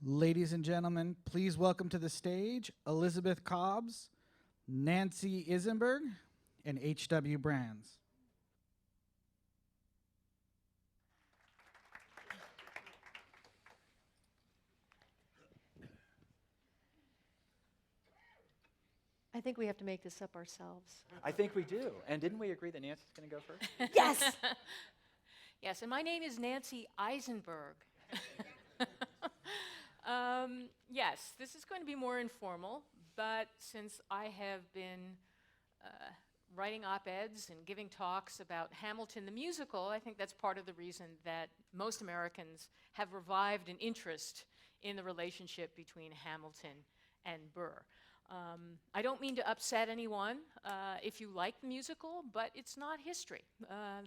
Ladies and gentlemen, please welcome to the stage Elizabeth Cobbs, Nancy Isenberg, and H.W. Brands. I think we have to make this up ourselves. I think we do. And didn't we agree that Nancy's going to go first? Yes! Yes, and my name is Nancy Isenberg. Yes, this is going to be more informal, but since I have been writing op-eds and giving talks about Hamilton the musical, I think that's part of the reason that most Americans have revived an interest in the relationship between Hamilton and Burr. I don't mean to upset anyone if you like the musical, but it's not history.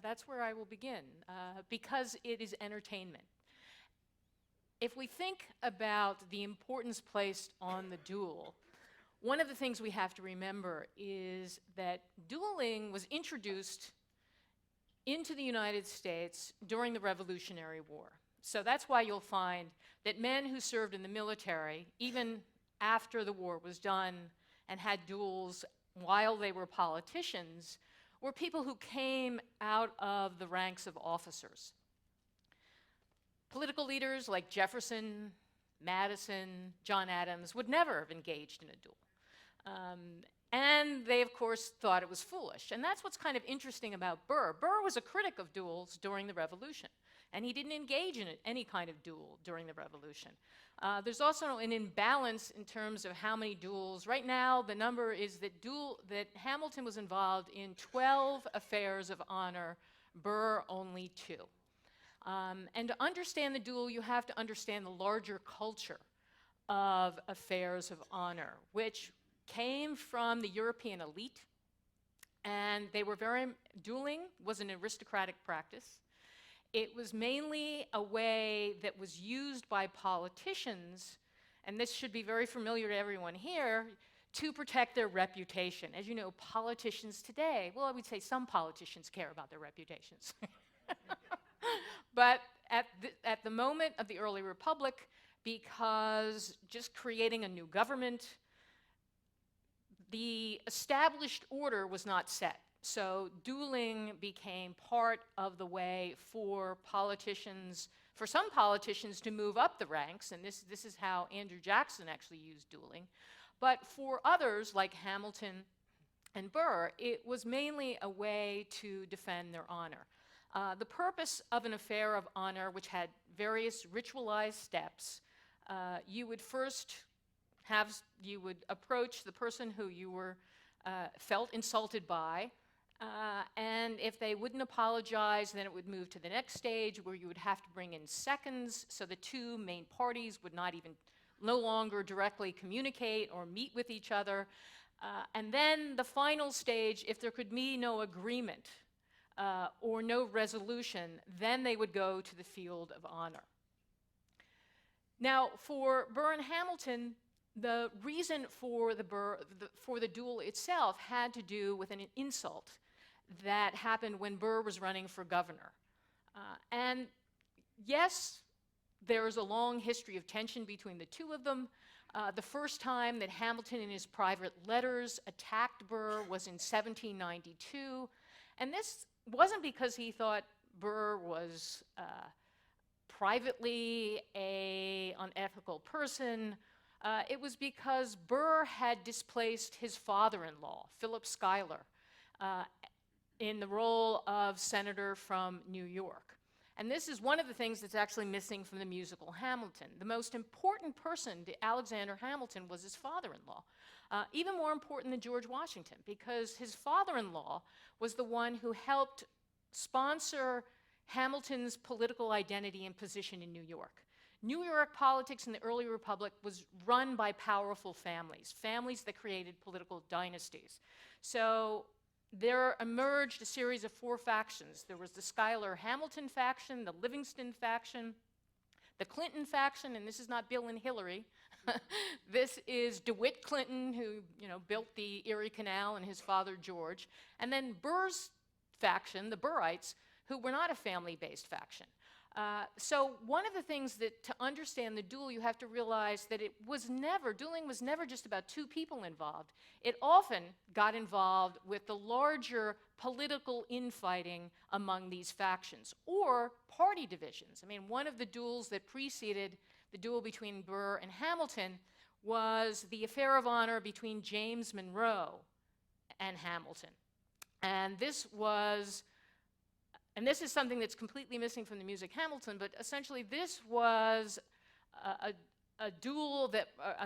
That's where I will begin, because it is entertainment. If we think about the importance placed on the duel, one of the things we have to remember is that dueling was introduced into the United States during the Revolutionary War. So that's why you'll find that men who served in the military, even after the war was done and had duels while they were politicians, were people who came out of the ranks of officers. Political leaders like Jefferson, Madison, John Adams would never have engaged in a duel. And they, of course, thought it was foolish. And that's what's kind of interesting about Burr. Burr was a critic of duels during the Revolution, and he didn't engage in any kind of duel during the Revolution. There's also an imbalance in terms of how many duels. Right now, the number is that Hamilton was involved in 12 affairs of honor, Burr only 2. And to understand the duel, you have to understand the larger culture of affairs of honor, which came from the European elite, and dueling was an aristocratic practice. It was mainly a way that was used by politicians, and this should be very familiar to everyone here, to protect their reputation. As you know, politicians today, well, I would say some politicians care about their reputations. But at the moment of the early republic, because just creating a new government, the established order was not set. So dueling became part of the way for some politicians to move up the ranks, and this is how Andrew Jackson actually used dueling. But for others, like Hamilton and Burr, it was mainly a way to defend their honor. The purpose of an affair of honor, which had various ritualized steps, you would approach the person who you were felt insulted by, and if they wouldn't apologize, then it would move to the next stage where you would have to bring in seconds, so the two main parties would no longer directly communicate or meet with each other. And then the final stage, if there could be no agreement or no resolution, then they would go to the field of honor. Now, for Burr and Hamilton, the reason for the duel itself had to do with an insult that happened when Burr was running for governor. And yes, there's a long history of tension between the two of them. The first time that Hamilton in his private letters attacked Burr was in 1792. And this wasn't because he thought Burr was privately an unethical person. It was because Burr had displaced his father-in-law, Philip Schuyler, in the role of senator from New York. And this is one of the things that's actually missing from the musical Hamilton. The most important person to Alexander Hamilton was his father-in-law, even more important than George Washington, because his father-in-law was the one who helped sponsor Hamilton's political identity and position in New York. New York politics in the early republic was run by powerful families that created political dynasties. So there emerged a series of 4 factions. There was the Schuyler-Hamilton faction, the Livingston faction, the Clinton faction, and this is not Bill and Hillary. This is DeWitt Clinton, who built the Erie Canal, and his father George. And then Burr's faction, the Burrites, who were not a family-based faction. So one of the things that to understand the duel, you have to realize that dueling was never just about two people involved. It often got involved with the larger political infighting among these factions or party divisions. I mean, one of the duels that preceded the duel between Burr and Hamilton was the affair of honor between James Monroe and Hamilton. And this is something that's completely missing from the music Hamilton, but essentially this was a duel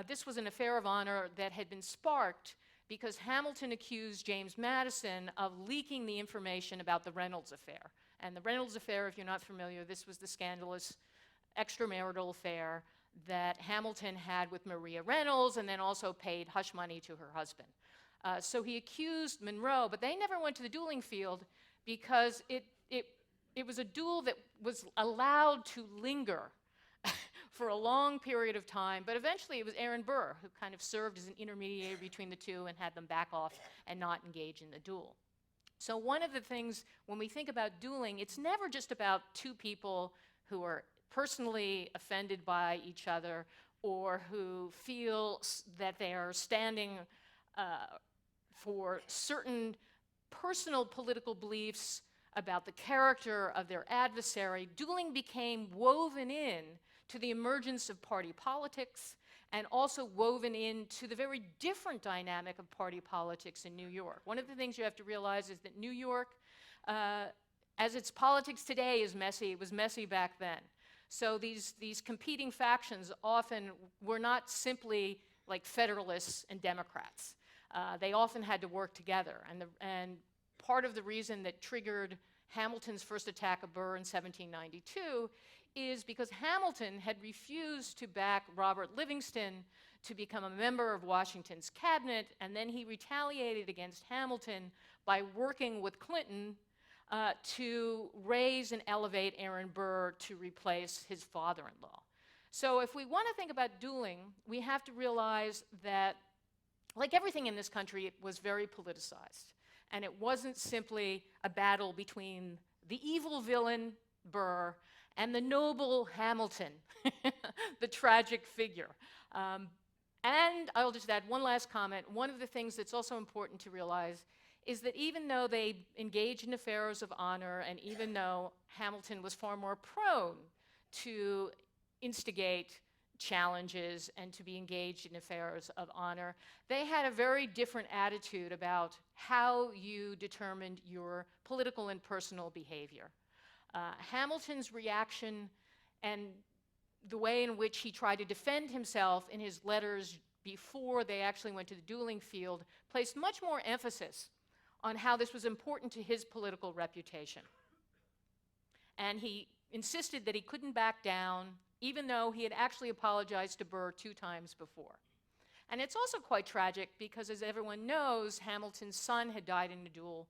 this was an affair of honor that had been sparked because Hamilton accused James Madison of leaking the information about the Reynolds affair. And the Reynolds affair, if you're not familiar, this was the scandalous extramarital affair that Hamilton had with Maria Reynolds and then also paid hush money to her husband. So he accused Monroe, but they never went to the dueling field because it was a duel that was allowed to linger for a long period of time, but eventually it was Aaron Burr who kind of served as an intermediary between the two and had them back off and not engage in the duel. So one of the things when we think about dueling, it's never just about two people who are personally offended by each other or who feel that they are standing for certain personal political beliefs about the character of their adversary. Dueling became woven in to the emergence of party politics and also woven into the very different dynamic of party politics in New York. One of the things you have to realize is that New York, as its politics today is messy, it was messy back then. So these competing factions often were not simply like Federalists and Democrats. They often had to work together. And part of the reason that triggered Hamilton's first attack of Burr in 1792 is because Hamilton had refused to back Robert Livingston to become a member of Washington's cabinet, and then he retaliated against Hamilton by working with Clinton to raise and elevate Aaron Burr to replace his father-in-law. So if we want to think about dueling, we have to realize that, like everything in this country, it was very politicized. And it wasn't simply a battle between the evil villain, Burr, and the noble Hamilton, the tragic figure. And I'll just add one last comment. One of the things that's also important to realize is that even though they engaged in affairs of honor, and even though Hamilton was far more prone to instigate challenges and to be engaged in affairs of honor, they had a very different attitude about how you determined your political and personal behavior. Hamilton's reaction and the way in which he tried to defend himself in his letters before they actually went to the dueling field placed much more emphasis on how this was important to his political reputation. And he insisted that he couldn't back down, even though he had actually apologized to Burr 2 times before. And it's also quite tragic because, as everyone knows, Hamilton's son had died in a duel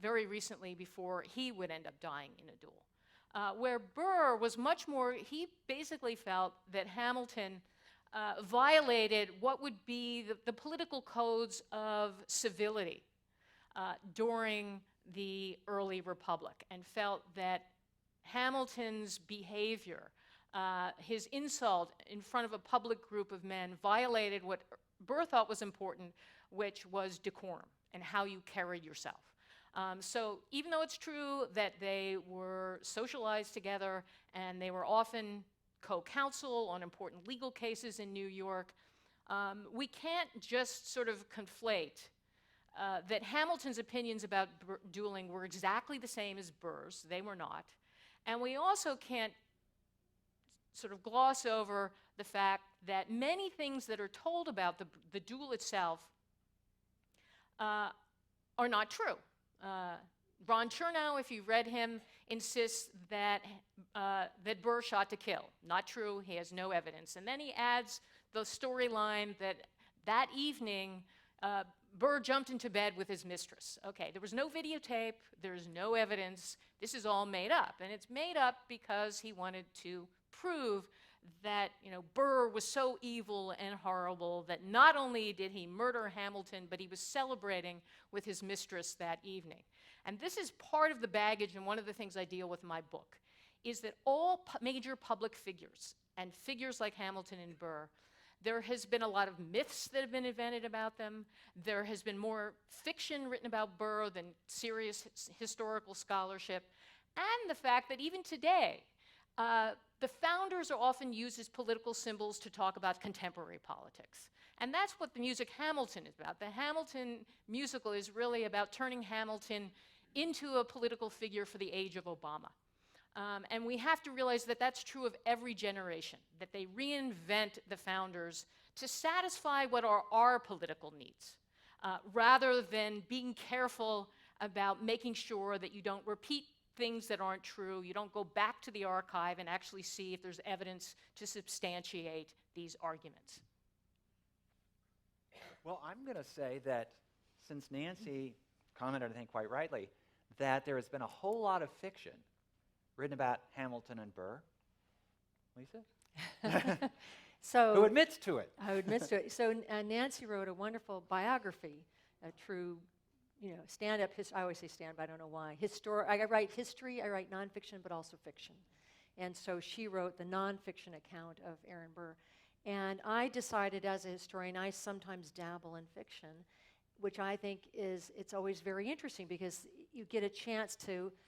very recently before he would end up dying in a duel. Where Burr was much more, he basically felt that Hamilton violated what would be the political codes of civility during the early Republic, and felt that Hamilton's behavior, his insult in front of a public group of men, violated what Burr thought was important, which was decorum and how you carried yourself. So even though it's true that they were socialized together and they were often co-counsel on important legal cases in New York, we can't just sort of conflate that Hamilton's opinions about dueling were exactly the same as Burr's. They were not. And we also can't sort of gloss over the fact that many things that are told about the duel itself are not true. Ron Chernow, if you've read him, insists that Burr shot to kill. Not true. He has no evidence. And then he adds the storyline that evening, Burr jumped into bed with his mistress. Okay, there was no videotape. There's no evidence. This is all made up. And it's made up because he wanted to prove that, Burr was so evil and horrible that not only did he murder Hamilton, but he was celebrating with his mistress that evening. And this is part of the baggage, and one of the things I deal with in my book, is that all major public figures, and figures like Hamilton and Burr, there has been a lot of myths that have been invented about them. There has been more fiction written about Burr than serious historical scholarship. And the fact that even today, the founders are often used as political symbols to talk about contemporary politics. And that's what the music Hamilton is about. The Hamilton musical is really about turning Hamilton into a political figure for the age of Obama. And we have to realize that that's true of every generation, that they reinvent the founders to satisfy what are our political needs, rather than being careful about making sure that you don't repeat things that aren't true, you don't go back to the archive and actually see if there's evidence to substantiate these arguments. Well, I'm going to say that since Nancy commented, I think quite rightly, that there has been a whole lot of fiction written about Hamilton and Burr. Lisa? So Who admits to it? I would admit to it. So Nancy wrote a wonderful biography, a true, stand-up. I always say stand, but I don't know why. I write history, I write nonfiction, but also fiction. And so she wrote the nonfiction account of Aaron Burr. And I decided as a historian, I sometimes dabble in fiction, which I think it's always very interesting because you get a chance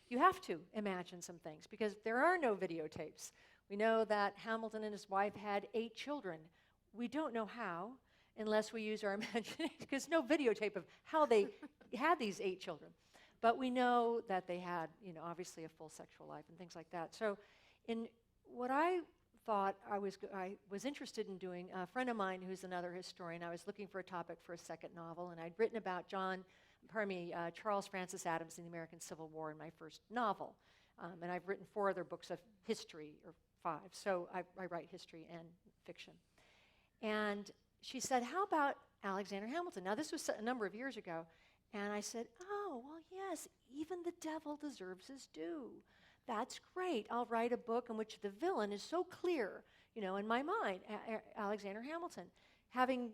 you have to imagine some things because there are no videotapes. We know that Hamilton and his wife had 8 children. We don't know how unless we use our imagination because no videotape of how they had these 8 children. But we know that they had, obviously a full sexual life and things like that. So in what I thought I was interested in doing, a friend of mine who's another historian, I was looking for a topic for a second novel, and I'd written about Charles Francis Adams in the American Civil War in my first novel. And I've written 4 other books of history, or 5, so I write history and fiction. And she said, how about Alexander Hamilton? Now, this was a number of years ago, and I said, oh, well, yes, even the devil deserves his due. That's great. I'll write a book in which the villain is so clear, in my mind, Alexander Hamilton. Having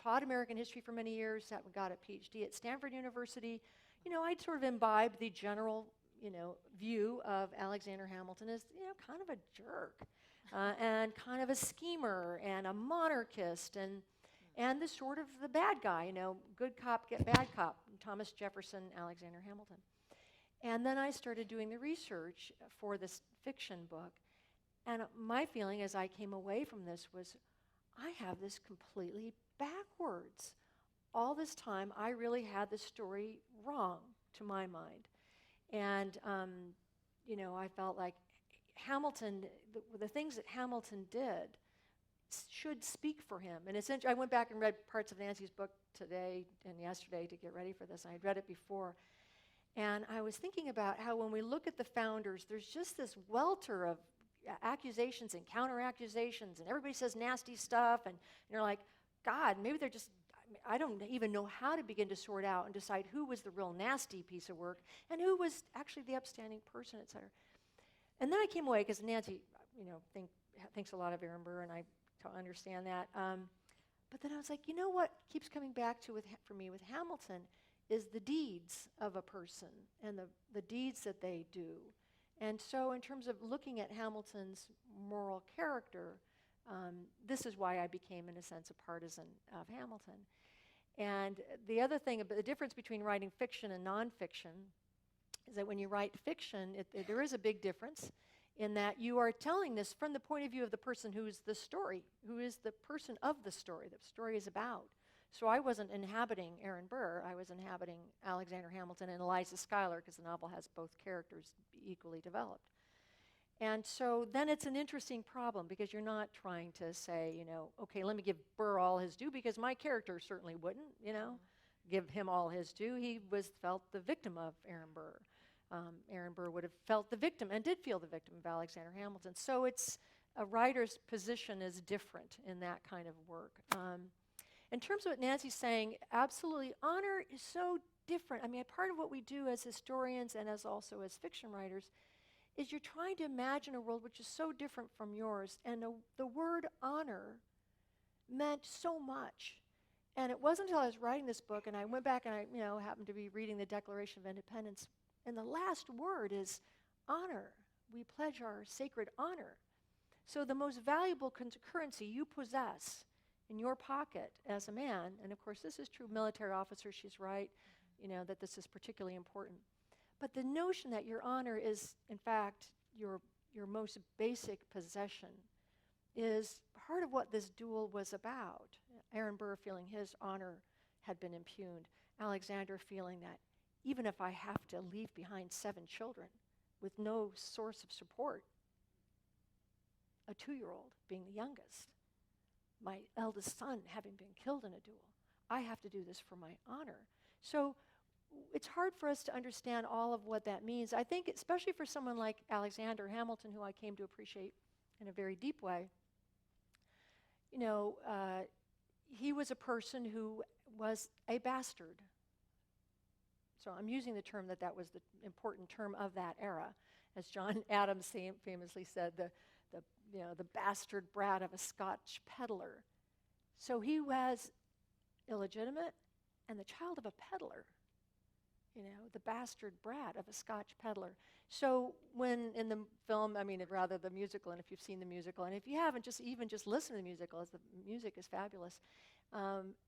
taught American history for many years, got a PhD at Stanford University, I'd sort of imbibed the general, view of Alexander Hamilton as, kind of a jerk and kind of a schemer and a monarchist and the sort of the bad guy, good cop, get bad cop, Thomas Jefferson, Alexander Hamilton. And then I started doing the research for this fiction book. And my feeling as I came away from this was, I have this completely backwards. All this time, I really had the story wrong, to my mind. And, I felt like Hamilton, the things that Hamilton did should speak for him. And essentially, I went back and read parts of Nancy's book today and yesterday to get ready for this. I had read it before. And I was thinking about how when we look at the founders, there's just this welter of accusations and counter-accusations, and everybody says nasty stuff, and you're like, God, maybe they're just, I don't even know how to begin to sort out and decide who was the real nasty piece of work and who was actually the upstanding person, et cetera. And then I came away, because Nancy, thinks a lot of Aaron Burr, and I understand that. But then I was like, what keeps coming back to for me with Hamilton is the deeds of a person and the deeds that they do. And so in terms of looking at Hamilton's moral character, this is why I became, in a sense, a partisan of Hamilton. And the other thing, the difference between writing fiction and nonfiction is that when you write fiction, there is a big difference in that you are telling this from the point of view of the person who is the story, who is the person of the story is about. So I wasn't inhabiting Aaron Burr, I was inhabiting Alexander Hamilton and Eliza Schuyler, because the novel has both characters equally developed. And so then it's an interesting problem, because you're not trying to say, okay, let me give Burr all his due, because my character certainly wouldn't, give him all his due. He felt the victim of Aaron Burr. Aaron Burr would have felt the victim, and did feel the victim of Alexander Hamilton. So it's a writer's position is different in that kind of work. In terms of what Nancy's saying, absolutely, honor is so different. I mean, part of what we do as historians and also as fiction writers is you're trying to imagine a world which is so different from yours. And the word honor meant so much. And it wasn't until I was writing this book, and I went back and I happened to be reading the Declaration of Independence, and the last word is honor. we pledge our sacred honor. So the most valuable currency you possess in your pocket as a man, and of course this is true military officers, she's right, that this is particularly important. But the notion that your honor is, in fact, your most basic possession is part of what this duel was about. Aaron Burr feeling his honor had been impugned. Alexander feeling that even if I have to leave behind 7 children with no source of support, a 2-year-old being the youngest, my eldest son having been killed in a duel, I have to do this for my honor. So it's hard for us to understand all of what that means. I think especially for someone like Alexander Hamilton, who I came to appreciate in a very deep way, he was a person who was a bastard. So I'm using the term that was the important term of that era. As John Adams famously said, the bastard brat of a Scotch peddler. So he was illegitimate and the child of a peddler, the bastard brat of a Scotch peddler. So when in the film, rather the musical, and if you've seen the musical, and if you haven't, just listen to the musical, as the music is fabulous.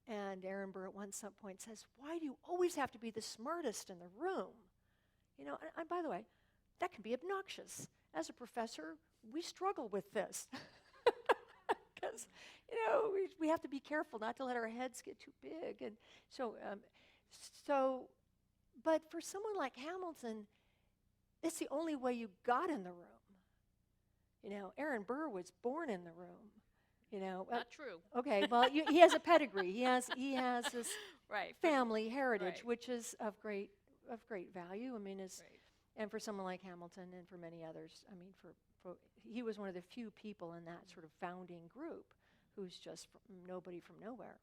And Aaron Burr at one point says, "Why do you always have to be the smartest in the room?" And by the way, that can be obnoxious. As a professor, we struggle with this. Because, we have to be careful not to let our heads get too big. And but for someone like Hamilton, it's the only way you got in the room. Aaron Burr was born in the room. Not true. Okay, well, he has a pedigree. He has this Right. family heritage, Right. which is of great value. Right. And for someone like Hamilton and for many others, he was one of the few people in that sort of founding group who's just nobody from nowhere.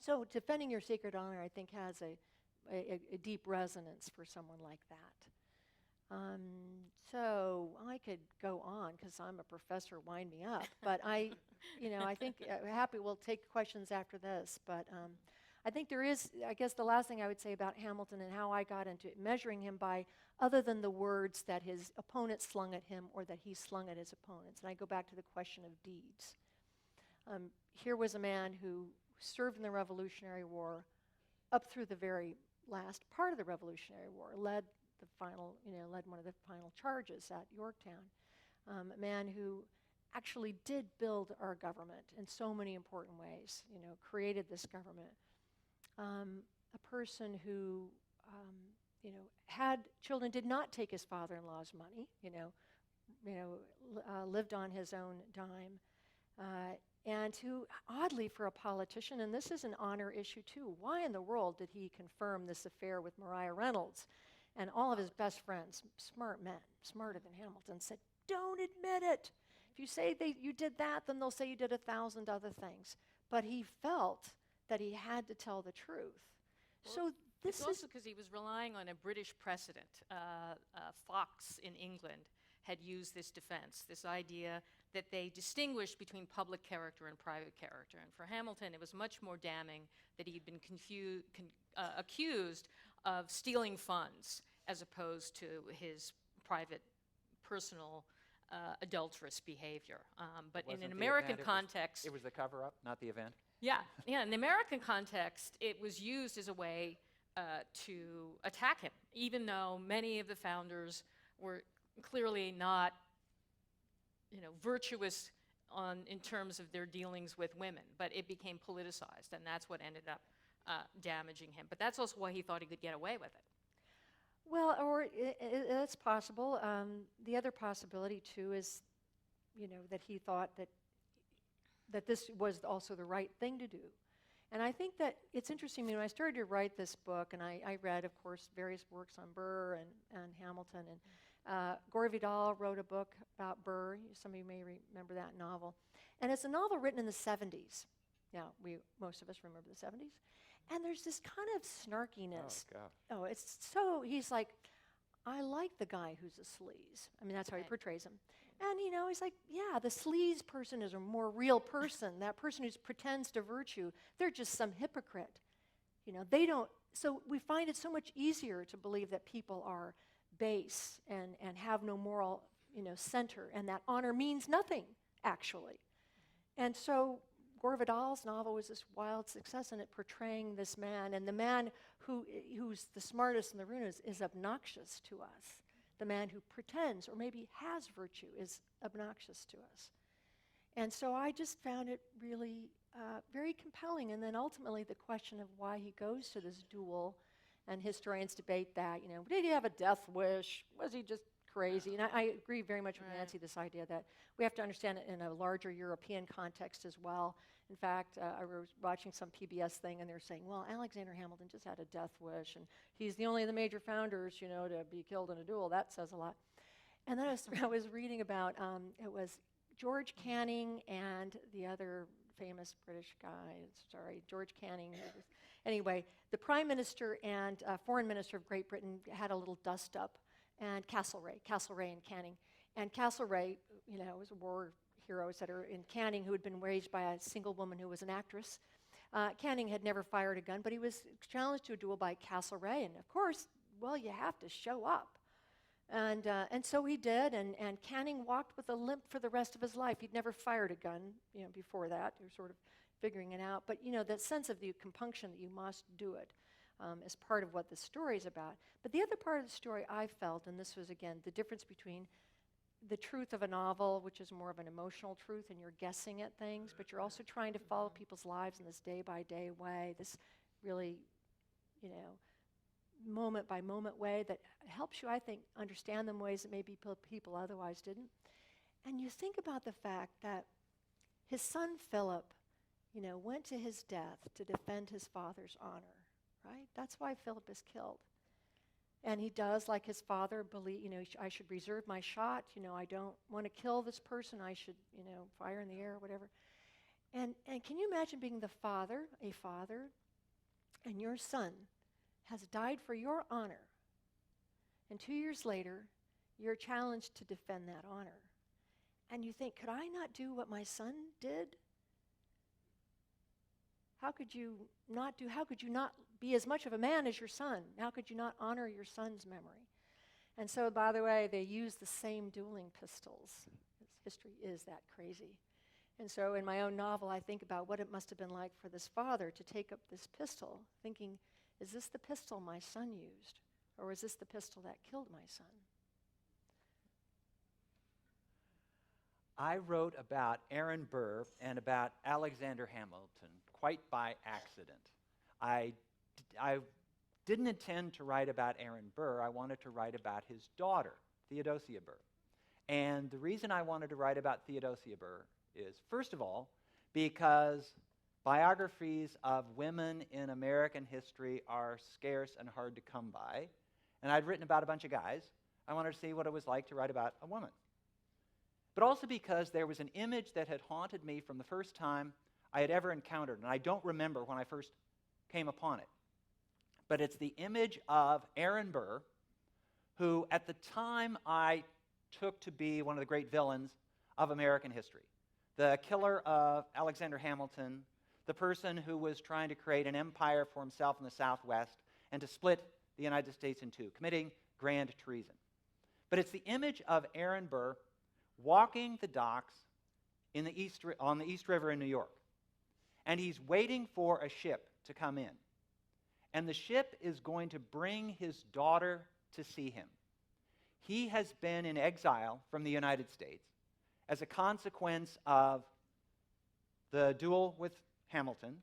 So defending your sacred honor, I think, has a deep resonance for someone like that. So I could go on because I'm a professor, wind me up. But I think happy we'll take questions after this. But I think there is, I guess the last thing I would say about Hamilton and how I got into measuring him by other than the words that his opponents slung at him or that he slung at his opponents. And I go back to the question of deeds. Here was a man who served in the Revolutionary War up through the very last part of the Revolutionary War, led one of the final charges at Yorktown. A man who actually did build our government in so many important ways, created this government. A person who, had children, did not take his father-in-law's money, lived on his own dime, and who, oddly for a politician, and this is an honor issue too, why in the world did he confirm this affair with Maria Reynolds? And all of his best friends, smart men, smarter than Hamilton, said, don't admit it. If you say you did that, then they'll say you did 1,000 other things. But he felt that he had to tell the truth. Well, so this it's also because he was relying on a British precedent. Fox in England had used this defense, this idea that they distinguished between public character and private character. And for Hamilton, it was much more damning that he'd been accused of stealing funds as opposed to his private, personal, adulterous behavior. But in an American context... It was the cover-up, not the event? Yeah, in the American context, it was used as a way to attack him, even though many of the founders were clearly not, virtuous in terms of their dealings with women. But it became politicized, and that's what ended up damaging him. But that's also why he thought he could get away with it. Well, or it's possible. The other possibility, too, is, that he thought that this was also the right thing to do. And I think that it's interesting, when I started to write this book, and I read, of course, various works on Burr and Hamilton, and Gore Vidal wrote a book about Burr. Some of you may remember that novel. And it's a novel written in the 70s. Now, most of us remember the 70s. And there's this kind of snarkiness. Oh, God. It's so, he's like, I like the guy who's a sleaze. That's how he portrays him. And, he's like, yeah, the sleaze person is a more real person. That person who pretends to virtue, they're just some hypocrite. They don't, so we find it so much easier to believe that people are base and have no moral center, and that honor means nothing, actually. And so Gore Vidal's novel was this wild success in it, portraying this man, and the man who's the smartest in the room is obnoxious to us. The man who pretends or maybe has virtue is obnoxious to us. And so I just found it really very compelling. And then ultimately the question of why he goes to this duel, and historians debate that, did he have a death wish? Was he just crazy? And I agree very much with Nancy, this idea that we have to understand it in a larger European context as well. In fact, I was watching some PBS thing, and they're saying, well, Alexander Hamilton just had a death wish, and he's the only of the major founders, to be killed in a duel. That says a lot. And then I was reading about, it was George Canning and the other famous British guy, George Canning. Anyway, the Prime Minister and Foreign Minister of Great Britain had a little dust-up, and Castlereagh and Canning. And Castlereagh, was a war hero, et cetera, in Canning, who had been raised by a single woman who was an actress. Canning had never fired a gun, but he was challenged to a duel by Castlereagh, and of course, well, you have to show up. And so he did, and Canning walked with a limp for the rest of his life. He'd never fired a gun, before that. He was sort of figuring it out. But, that sense of the compunction that you must do it is part of what the story's about. But the other part of the story I felt, and this was, again, the difference between the truth of a novel, which is more of an emotional truth, and you're guessing at things, but you're also trying to follow people's lives in this day-by-day way, this really, moment-by-moment way that helps you, I think, understand them ways that maybe people otherwise didn't. And you think about the fact that his son Philip, went to his death to defend his father's honor, right? That's why Philip is killed. And he does, like his father, believe, I should reserve my shot. I don't want to kill this person. I should, fire in the air or whatever. And can you imagine being a father, and your son has died for your honor, and 2 years later, you're challenged to defend that honor. And you think, could I not do what my son did? How could you not be as much of a man as your son? How could you not honor your son's memory? And so, by the way, they use the same dueling pistols. History is that crazy. And so in my own novel, I think about what it must have been like for this father to take up this pistol, thinking, is this the pistol my son used? Or was this the pistol that killed my son? I wrote about Aaron Burr and about Alexander Hamilton quite by accident. I didn't intend to write about Aaron Burr. I wanted to write about his daughter, Theodosia Burr. And the reason I wanted to write about Theodosia Burr is, first of all, because biographies of women in American history are scarce and hard to come by. And I'd written about a bunch of guys. I wanted to see what it was like to write about a woman. But also because there was an image that had haunted me from the first time I had ever encountered, and I don't remember when I first came upon it. But it's the image of Aaron Burr, who at the time I took to be one of the great villains of American history. The killer of Alexander Hamilton, the person who was trying to create an empire for himself in the Southwest and to split the United States in two, committing grand treason. But it's the image of Aaron Burr walking the docks on the East River in New York. And he's waiting for a ship to come in. And the ship is going to bring his daughter to see him. He has been in exile from the United States as a consequence of the duel with Hamilton,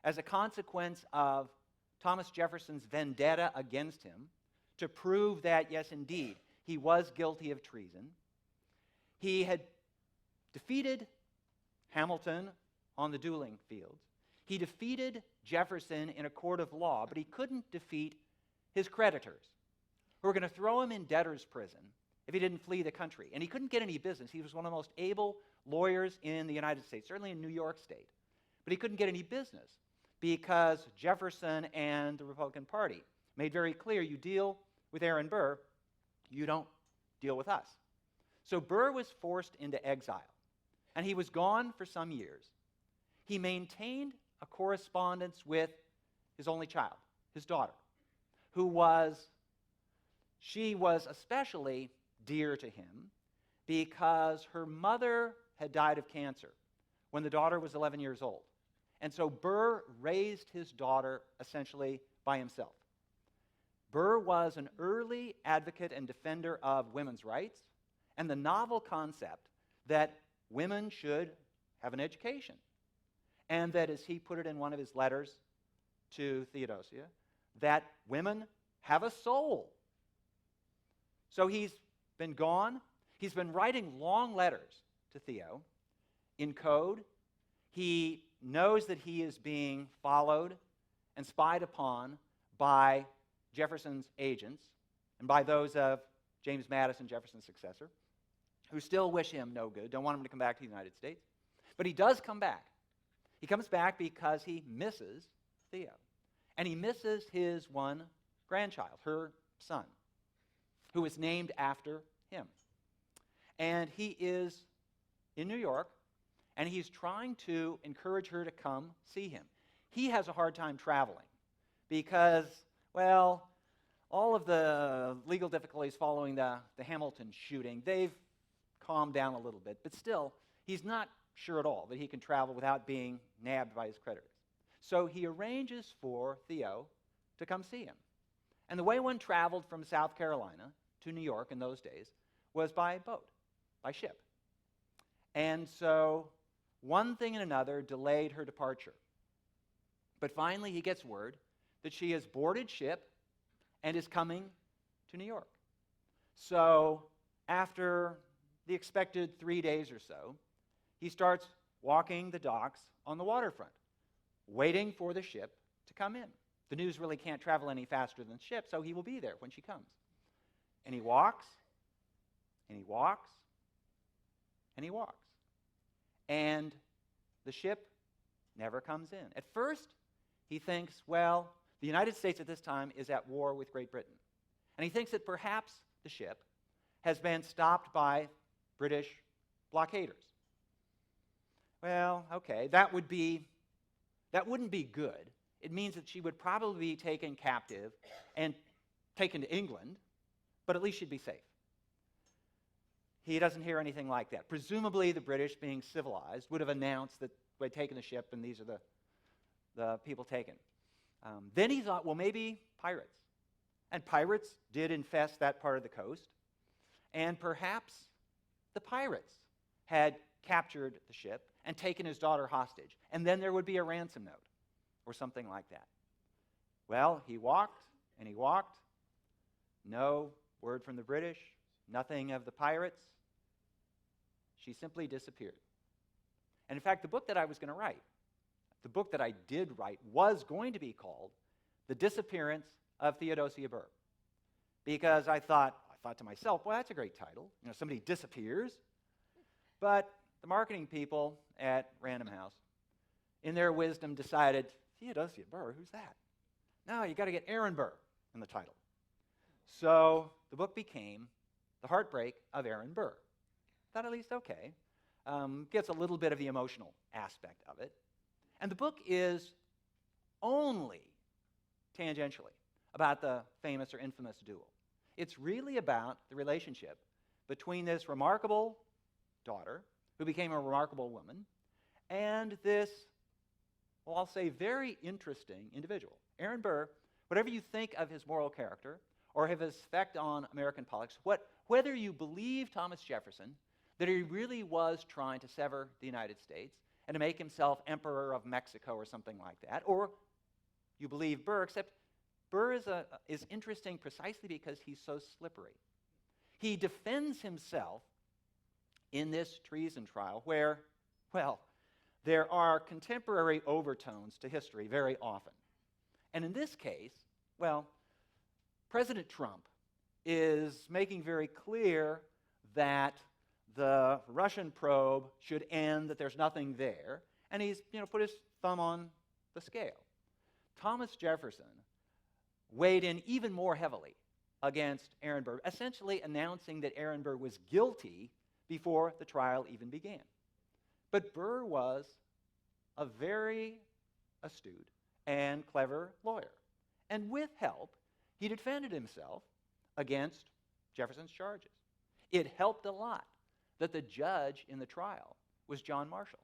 as a consequence of Thomas Jefferson's vendetta against him to prove that, yes, indeed, he was guilty of treason. He had defeated Hamilton on the dueling fields. He defeated Jefferson in a court of law, but he couldn't defeat his creditors, who were going to throw him in debtor's prison if he didn't flee the country. And he couldn't get any business. He was one of the most able lawyers in the United States, certainly in New York State. But he couldn't get any business because Jefferson and the Republican Party made very clear, you deal with Aaron Burr, you don't deal with us. So Burr was forced into exile, and he was gone for some years. He maintained a correspondence with his only child, his daughter, she was especially dear to him because her mother had died of cancer when the daughter was 11 years old. And so Burr raised his daughter essentially by himself. Burr was an early advocate and defender of women's rights and the novel concept that women should have an education. And that, as he put it in one of his letters to Theodosia, that women have a soul. So he's been gone. He's been writing long letters to Theo in code. He knows that he is being followed and spied upon by Jefferson's agents and by those of James Madison, Jefferson's successor, who still wish him no good, don't want him to come back to the United States. But he does come back. He comes back because he misses Theo. And he misses his one grandchild, her son, who is named after him. And he is in New York, and he's trying to encourage her to come see him. He has a hard time traveling because, well, all of the legal difficulties following the Hamilton shooting, they've calmed down a little bit, but still, he's not sure at all that he can travel without being nabbed by his creditors. So he arranges for Theo to come see him. And the way one traveled from South Carolina to New York in those days was by boat, by ship. And so one thing and another delayed her departure. But finally he gets word that she has boarded ship and is coming to New York. So after the expected 3 days or so, he starts walking the docks on the waterfront, waiting for the ship to come in. The news really can't travel any faster than the ship, so he will be there when she comes. And he walks, and he walks, and he walks. And the ship never comes in. At first, he thinks, well, the United States at this time is at war with Great Britain. And he thinks that perhaps the ship has been stopped by British blockaders. Well, okay, that wouldn't be good. It means that she would probably be taken captive and taken to England, but at least she'd be safe. He doesn't hear anything like that. Presumably, the British, being civilized, would have announced that they'd taken the ship and these are the people taken. Then he thought, well, maybe pirates. And pirates did infest that part of the coast. And perhaps the pirates had captured the ship and taken his daughter hostage. And then there would be a ransom note or something like that. Well, he walked and he walked. No word from the British, nothing of the pirates. She simply disappeared. And in fact, the book that I was going to write, the book that I did write, was going to be called The Disappearance of Theodosia Burr. Because I thought to myself, well, that's a great title. You know, somebody disappears. But the marketing people at Random House, in their wisdom, decided, Theodosia Burr, who's that? No, you got to get Aaron Burr in the title. So the book became The Heartbreak of Aaron Burr. Thought at least, okay. Gets a little bit of the emotional aspect of it. And the book is only tangentially about the famous or infamous duel. It's really about the relationship between this remarkable daughter, who became a remarkable woman, and this, well, I'll say, very interesting individual. Aaron Burr, whatever you think of his moral character or of his effect on American politics, whether you believe Thomas Jefferson, that he really was trying to sever the United States and to make himself emperor of Mexico or something like that, or you believe Burr, except Burr is interesting precisely because he's so slippery. He defends himself in this treason trial where, well, there are contemporary overtones to history very often. And in this case, well, President Trump is making very clear that the Russian probe should end, that there's nothing there, and he's put his thumb on the scale. Thomas Jefferson weighed in even more heavily against Aaron Burr, essentially announcing that Aaron Burr was guilty before the trial even began. But Burr was a very astute and clever lawyer. And with help, he defended himself against Jefferson's charges. It helped a lot that the judge in the trial was John Marshall,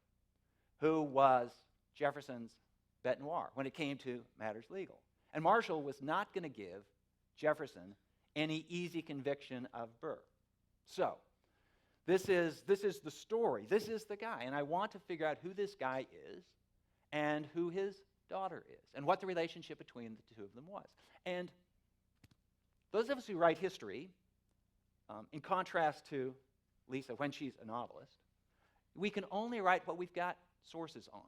who was Jefferson's bête noire when it came to matters legal. And Marshall was not going to give Jefferson any easy conviction of Burr. So, this is the story. This is the guy. And I want to figure out who this guy is and who his daughter is and what the relationship between the two of them was. And those of us who write history, in contrast to Lisa when she's a novelist, we can only write what we've got sources on.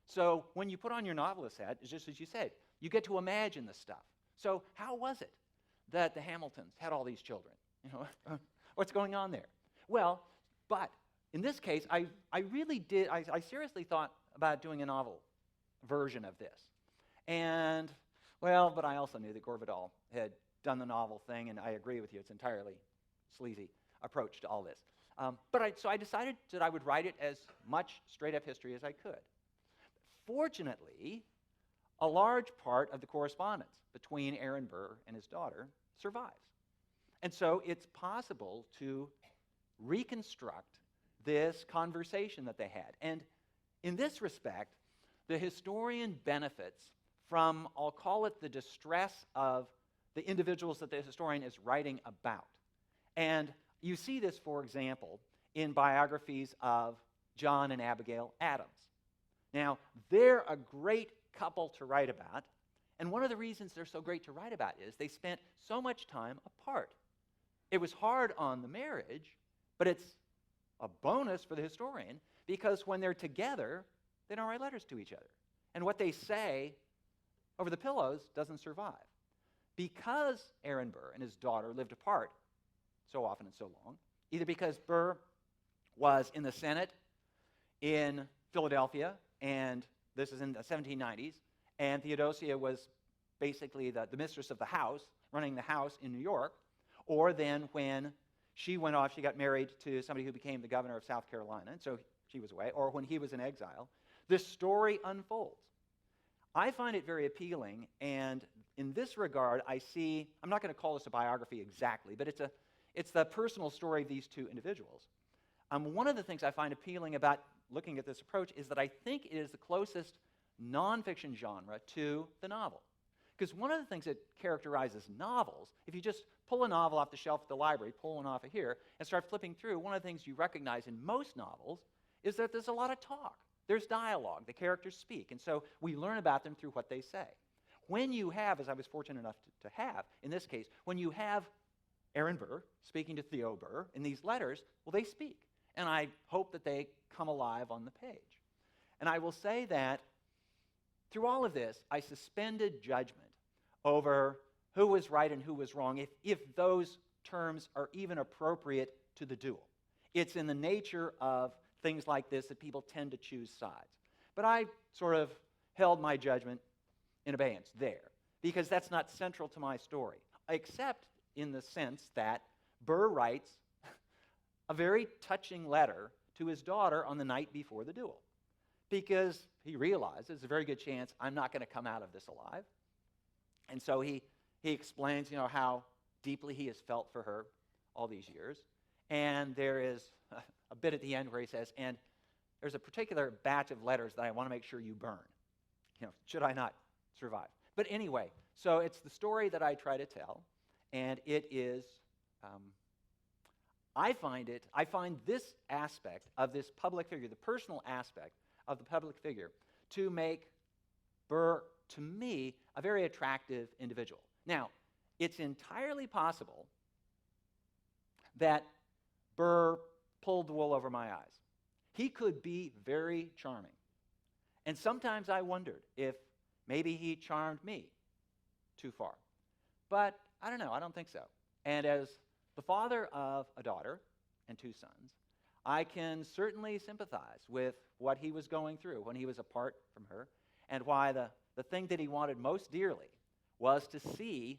So when you put on your novelist hat, it's just as you said, you get to imagine the stuff. So how was it that the Hamiltons had all these children? You know, what's going on there? Well, but in this case, I really did, I seriously thought about doing a novel version of this. And, well, but I also knew that Gore Vidal had done the novel thing, and I agree with you, it's entirely sleazy approach to all this. So I decided that I would write it as much straight-up history as I could. Fortunately, a large part of the correspondence between Aaron Burr and his daughter survives. And so it's possible to reconstruct this conversation that they had. And in this respect, the historian benefits from, I'll call it the distress of the individuals that the historian is writing about. And you see this, for example, in biographies of John and Abigail Adams. Now, they're a great couple to write about, and one of the reasons they're so great to write about is they spent so much time apart. It was hard on the marriage, but it's a bonus for the historian because when they're together, they don't write letters to each other. And what they say over the pillows doesn't survive. Because Aaron Burr and his daughter lived apart so often and so long, either because Burr was in the Senate in Philadelphia, and this is in the 1790s, and Theodosia was basically the mistress of the house, running the house in New York, or then when she went off, she got married to somebody who became the governor of South Carolina, and so she was away, or when he was in exile, this story unfolds. I find it very appealing, and in this regard, I see, I'm not going to call this a biography exactly, but it's the personal story of these two individuals. One of the things I find appealing about looking at this approach is that I think it is the closest nonfiction genre to the novel. Because one of the things that characterizes novels, if you just pull a novel off the shelf at the library, pull one off of here, and start flipping through, one of the things you recognize in most novels is that there's a lot of talk. There's dialogue. The characters speak. And so we learn about them through what they say. When you have, as I was fortunate enough to have, in this case, when you have Aaron Burr speaking to Theo Burr in these letters, well, they speak. And I hope that they come alive on the page. And I will say that through all of this, I suspended judgment over who was right and who was wrong, if those terms are even appropriate to the duel. It's in the nature of things like this that people tend to choose sides. But I sort of held my judgment in abeyance there, because that's not central to my story, except in the sense that Burr writes a very touching letter to his daughter on the night before the duel, because he realizes there's a very good chance I'm not going to come out of this alive. And so he explains, how deeply he has felt for her all these years. And there is a bit at the end where he says, and there's a particular batch of letters that I want to make sure you burn, should I not survive. But anyway, so it's the story that I try to tell, and it is, I find this aspect of this public figure, the personal aspect of the public figure, to make Burr, to me, a very attractive individual. Now, it's entirely possible that Burr pulled the wool over my eyes. He could be very charming. And sometimes I wondered if maybe he charmed me too far. But I don't know, I don't think so. And as the father of a daughter and two sons, I can certainly sympathize with what he was going through when he was apart from her, and why the thing that he wanted most dearly was to see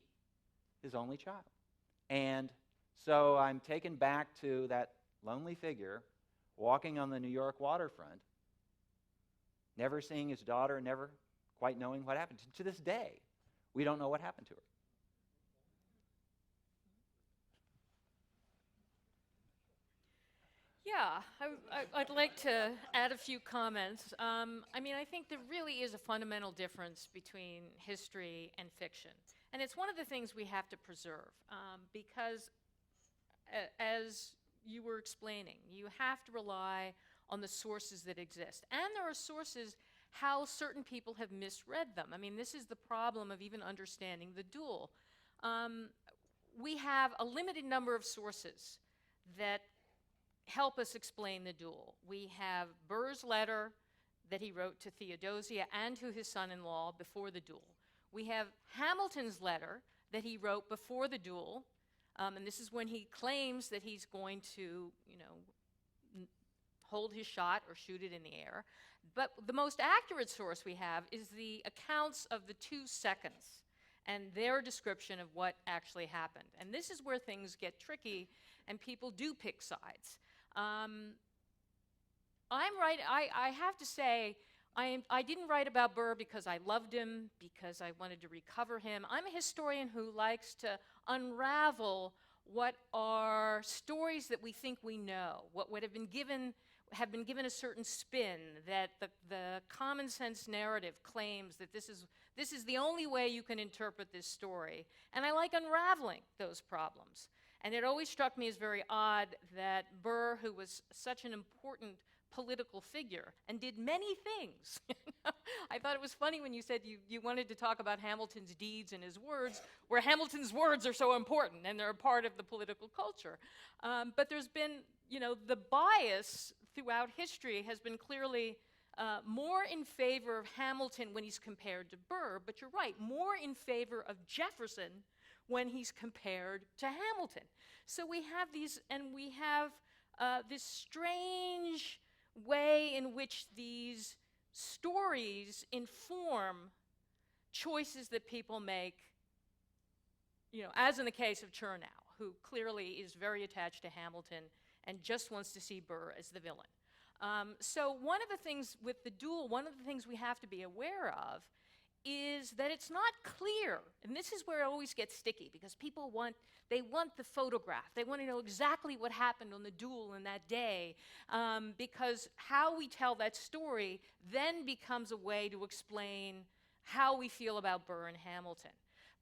his only child. And so I'm taken back to that lonely figure walking on the New York waterfront, never seeing his daughter, never quite knowing what happened. To this day, we don't know what happened to her. Yeah, I'd like to add a few comments. I mean, I think there really is a fundamental difference between history and fiction. And it's one of the things we have to preserve because, as you were explaining, you have to rely on the sources that exist. And there are sources how certain people have misread them. I mean, this is the problem of even understanding the duel. We have a limited number of sources that help us explain the duel. We have Burr's letter that he wrote to Theodosia and to his son-in-law before the duel. We have Hamilton's letter that he wrote before the duel, and this is when he claims that he's going to, hold his shot or shoot it in the air. But the most accurate source we have is the accounts of the 2 seconds and their description of what actually happened. And this is where things get tricky and people do pick sides. I'm right. I have to say, I didn't write about Burr because I loved him, because I wanted to recover him. I'm a historian who likes to unravel what are stories that we think we know, what would have been given a certain spin, that the common sense narrative claims that this is the only way you can interpret this story. And I like unraveling those problems. And it always struck me as very odd that Burr, who was such an important political figure and did many things. I thought it was funny when you said you wanted to talk about Hamilton's deeds and his words, where Hamilton's words are so important and they're a part of the political culture. But there's been, the bias throughout history has been clearly more in favor of Hamilton when he's compared to Burr, but you're right, more in favor of Jefferson when he's compared to Hamilton. So we have these, and we have this strange way in which these stories inform choices that people make, as in the case of Chernow, who clearly is very attached to Hamilton and just wants to see Burr as the villain. So one of the things with the duel, one of the things we have to be aware of is that it's not clear, and this is where it always gets sticky, because people want the photograph. They want to know exactly what happened on the duel in that day, because how we tell that story then becomes a way to explain how we feel about Burr and Hamilton.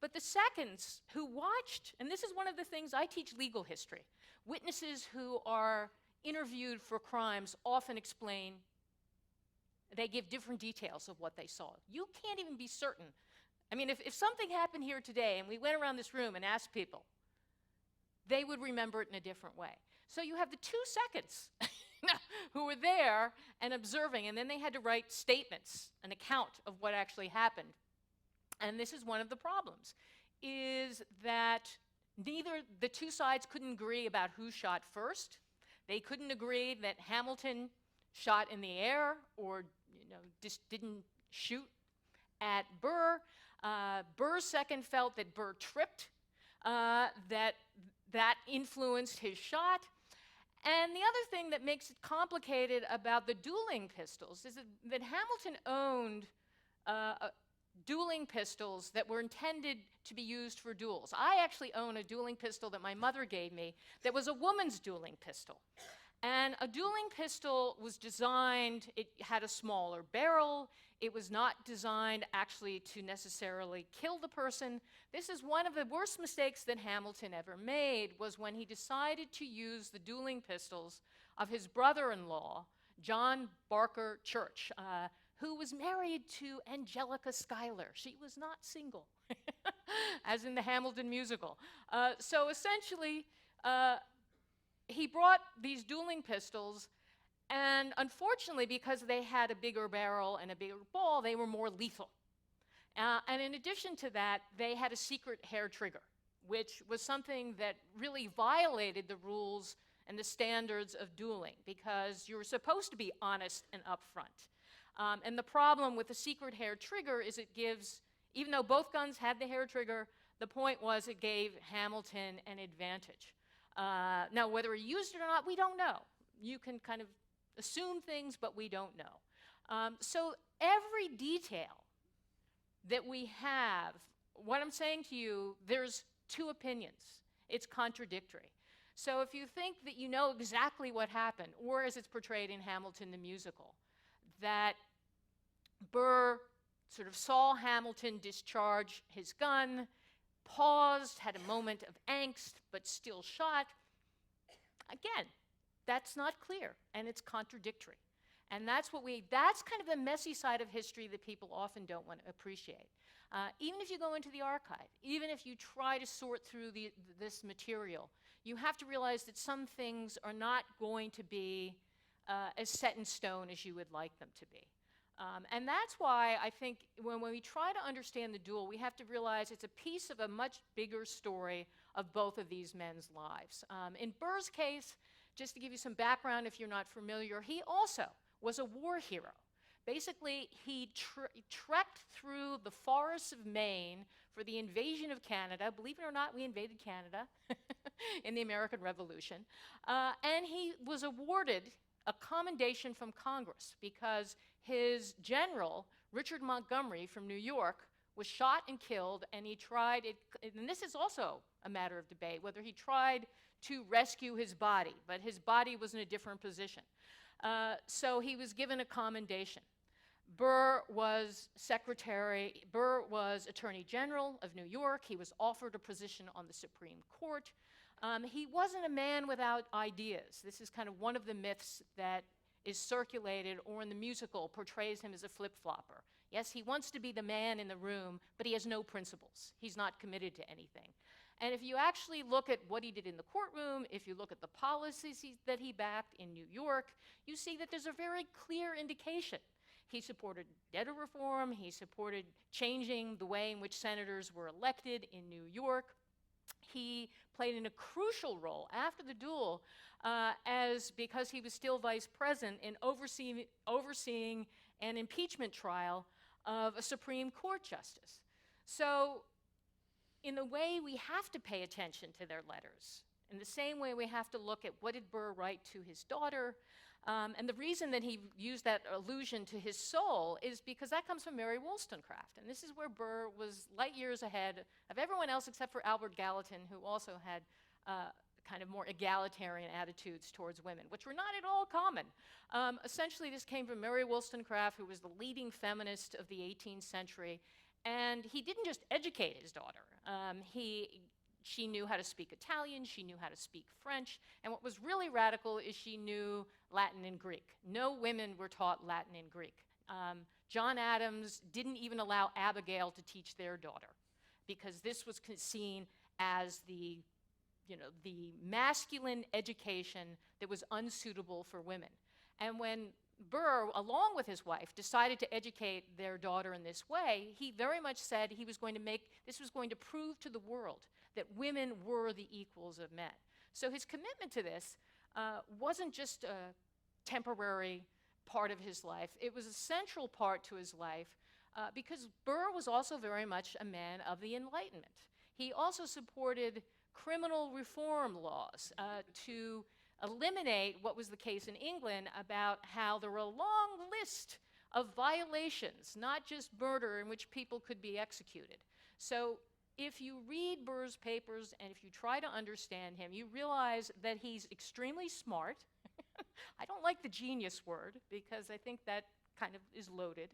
But the seconds who watched, and this is one of the things, I teach legal history. Witnesses who are interviewed for crimes often explain, they give different details of what they saw. You can't even be certain. I mean, if something happened here today and we went around this room and asked people, they would remember it in a different way. So you have the 2 seconds who were there and observing, and then they had to write statements, an account of what actually happened. And this is one of the problems, is that the 2 sides couldn't agree about who shot first. They couldn't agree that Hamilton shot in the air or just didn't shoot at Burr. Burr's second felt that Burr tripped, that influenced his shot. And the other thing that makes it complicated about the dueling pistols is that Hamilton owned dueling pistols that were intended to be used for duels. I actually own a dueling pistol that my mother gave me that was a woman's dueling pistol. And a dueling pistol was designed, it had a smaller barrel, it was not designed actually to necessarily kill the person. This is one of the worst mistakes that Hamilton ever made, was when he decided to use the dueling pistols of his brother-in-law, John Barker Church, who was married to Angelica Schuyler. She was not single, as in the Hamilton musical. So essentially, he brought these dueling pistols, and unfortunately, because they had a bigger barrel and a bigger ball, they were more lethal. And in addition to that, they had a secret hair trigger, which was something that really violated the rules and the standards of dueling, because you were supposed to be honest and upfront. And the problem with the secret hair trigger is it gives, even though both guns had the hair trigger, the point was it gave Hamilton an advantage. Now, whether he used it or not, we don't know. You can kind of assume things, but we don't know. So every detail that we have, what I'm saying to you, there's 2 opinions. It's contradictory. So if you think that you know exactly what happened, or as it's portrayed in Hamilton the musical, that Burr sort of saw Hamilton discharge his gun, paused, had a moment of angst, but still shot, again, that's not clear, and it's contradictory. And that's kind of the messy side of history that people often don't want to appreciate. Even if you go into the archive, even if you try to sort through this material, you have to realize that some things are not going to be as set in stone as you would like them to be. And that's why I think when we try to understand the duel, we have to realize it's a piece of a much bigger story of both of these men's lives. In Burr's case, just to give you some background if you're not familiar, he also was a war hero. Basically, he trekked through the forests of Maine for the invasion of Canada. Believe it or not, we invaded Canada in the American Revolution. And he was awarded a commendation from Congress because his general, Richard Montgomery from New York, was shot and killed, and he tried, and this is also a matter of debate, whether he tried to rescue his body, but his body was in a different position. So he was given a commendation. Burr was Attorney General of New York. He was offered a position on the Supreme Court. He wasn't a man without ideas. This is kind of one of the myths that is circulated or in the musical portrays him as a flip-flopper. Yes, he wants to be the man in the room, but he has no principles. He's not committed to anything. And if you actually look at what he did in the courtroom, if you look at the policies that he backed in New York, you see that there's a very clear indication. He supported debtor reform. He supported changing the way in which senators were elected in New York. He played a crucial role after the duel because he was still vice president in overseeing an impeachment trial of a Supreme Court justice. So in a way, we have to pay attention to their letters. In the same way, we have to look at what did Burr write to his daughter. And the reason that he used that allusion to his soul is because that comes from Mary Wollstonecraft. And this is where Burr was light years ahead of everyone else except for Albert Gallatin, who also had kind of more egalitarian attitudes towards women, which were not at all common. Essentially, this came from Mary Wollstonecraft, who was the leading feminist of the 18th century. And he didn't just educate his daughter. She knew how to speak Italian, she knew how to speak French, and what was really radical is she knew Latin and Greek. No women were taught Latin and Greek. John Adams didn't even allow Abigail to teach their daughter because this was seen as the masculine education that was unsuitable for women. And when Burr, along with his wife, decided to educate their daughter in this way, he very much said this was going to prove to the world that women were the equals of men. So his commitment to this wasn't just a temporary part of his life. It was a central part to his life because Burr was also very much a man of the Enlightenment. He also supported criminal reform laws to eliminate what was the case in England about how there were a long list of violations, not just murder, in which people could be executed. So if you read Burr's papers and if you try to understand him, you realize that he's extremely smart. I don't like the genius word because I think that kind of is loaded.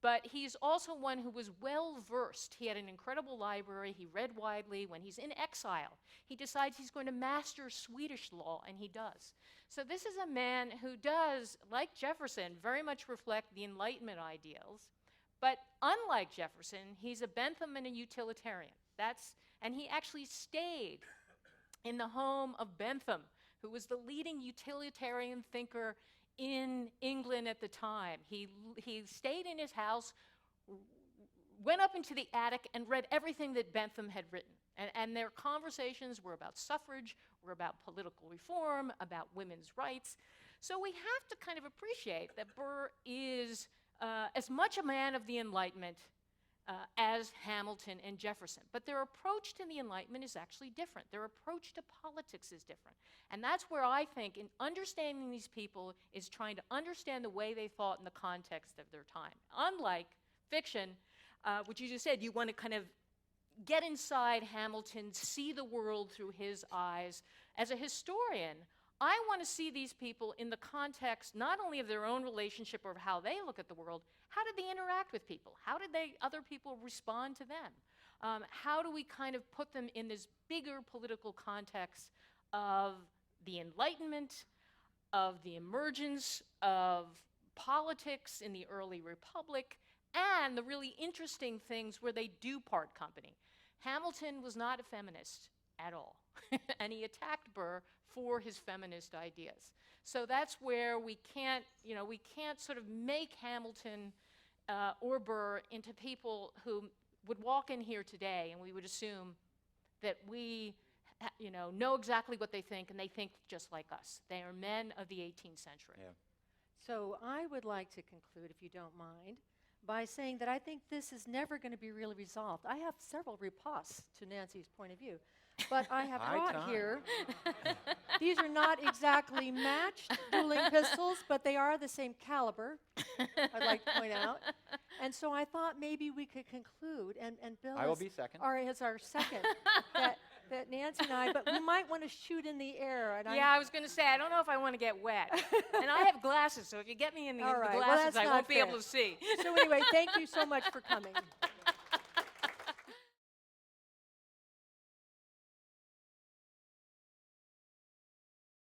But he's also one who was well-versed. He had an incredible library. He read widely. When he's in exile, he decides he's going to master Swedish law, and he does. So this is a man who does, like Jefferson, very much reflect the Enlightenment ideals. But unlike Jefferson, he's a Bentham and a utilitarian. And he actually stayed in the home of Bentham, who was the leading utilitarian thinker in England at the time. He stayed in his house, went up into the attic, and read everything that Bentham had written. And their conversations were about suffrage, were about political reform, about women's rights. So we have to kind of appreciate that Burr is as much a man of the Enlightenment as Hamilton and Jefferson. But their approach to the Enlightenment is actually different. Their approach to politics is different. And that's where I think in understanding these people is trying to understand the way they thought in the context of their time. Unlike fiction, which you just said, you want to kind of get inside Hamilton, see the world through his eyes. As a historian, I want to see these people in the context not only of their own relationship or how they look at the world, how did they interact with people? How did other people respond to them? How do we kind of put them in this bigger political context of the Enlightenment, of the emergence of politics in the early Republic, and the really interesting things where they do part company. Hamilton was not a feminist at all, and he attacked Burr for his feminist ideas. So that's where we can't sort of make Hamilton or Burr into people who would walk in here today and we would assume that we know exactly what they think and they think just like us. They are men of the 18th century. Yeah. So I would like to conclude, if you don't mind, by saying that I think this is never going to be really resolved. I have several riposts to Nancy's point of view, but I have High brought time. here, these are not exactly matched dueling pistols, but they are the same caliber, I'd like to point out. And so I thought maybe we could conclude, and Bill I will be second. as our second, that Nancy and I, but we might want to shoot in the air. And Yeah, I was going to say, I don't know if I want to get wet. And I have glasses, so if you get me in the All right. Well, glasses, that's I not won't be able fair. to see. So anyway, thank you so much for coming.